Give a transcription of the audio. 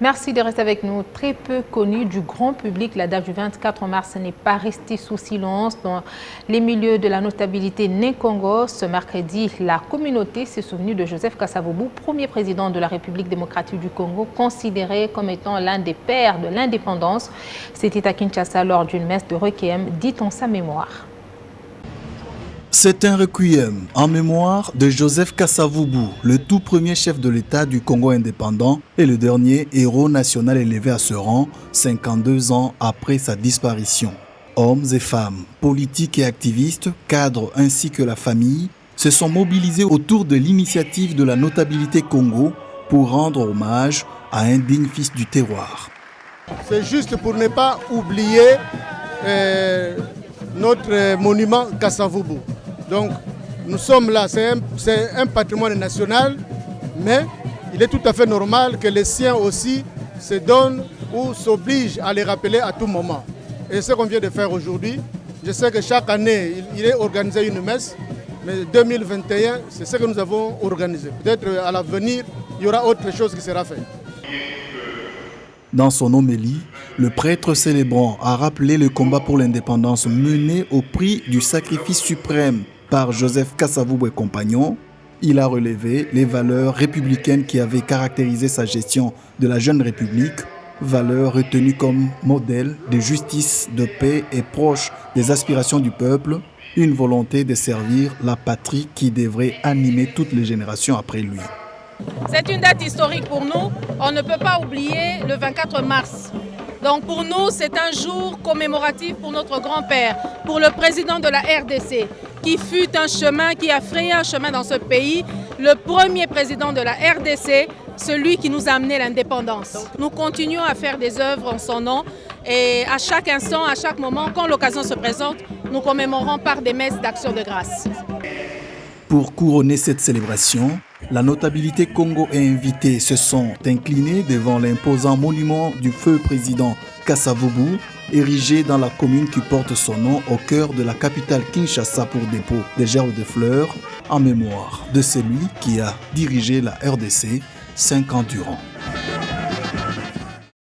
Merci de rester avec nous. Très peu connue du grand public, la date du 24 mars n'est pas restée sous silence dans les milieux de la notabilité Né-Congo. Ce mercredi, la communauté s'est souvenue de Joseph Kasavubu, premier président de la République démocratique du Congo, considéré comme étant l'un des pères de l'indépendance. C'était à Kinshasa lors d'une messe de requiem dite en sa mémoire. C'est un requiem en mémoire de Joseph Kasavubu, le tout premier chef de l'État du Congo indépendant et le dernier héros national élevé à ce rang 52 ans après sa disparition. Hommes et femmes, politiques et activistes, cadres ainsi que la famille se sont mobilisés autour de l'initiative de la notabilité Congo pour rendre hommage à un digne fils du terroir. C'est juste pour ne pas oublier notre monument Kasavubu. Donc nous sommes là, c'est un patrimoine national, mais il est tout à fait normal que les siens aussi se donnent ou s'obligent à les rappeler à tout moment. Et ce qu'on vient de faire aujourd'hui, je sais que chaque année, il est organisé une messe, mais 2021, c'est ce que nous avons organisé. Peut-être à l'avenir, il y aura autre chose qui sera faite. Dans son homélie, le prêtre célébrant a rappelé le combat pour l'indépendance mené au prix du sacrifice suprême par Joseph Kasavubu et compagnons. Il a relevé les valeurs républicaines qui avaient caractérisé sa gestion de la jeune République, valeurs retenues comme modèle de justice, de paix et proche des aspirations du peuple, une volonté de servir la patrie qui devrait animer toutes les générations après lui. C'est une date historique pour nous. On ne peut pas oublier le 24 mars. Donc pour nous, c'est un jour commémoratif pour notre grand-père, pour le président de la RDC, qui fut un chemin, qui a frayé un chemin dans ce pays, le premier président de la RDC, celui qui nous a amené l'indépendance. Nous continuons à faire des œuvres en son nom et à chaque instant, à chaque moment, quand l'occasion se présente, nous commémorons par des messes d'action de grâce. Pour couronner cette célébration, la notabilité Congo et invités se sont inclinés devant l'imposant monument du feu président Kasavubu, érigé dans la commune qui porte son nom au cœur de la capitale Kinshasa pour dépôt des gerbes de fleurs en mémoire de celui qui a dirigé la RDC 5 ans durant.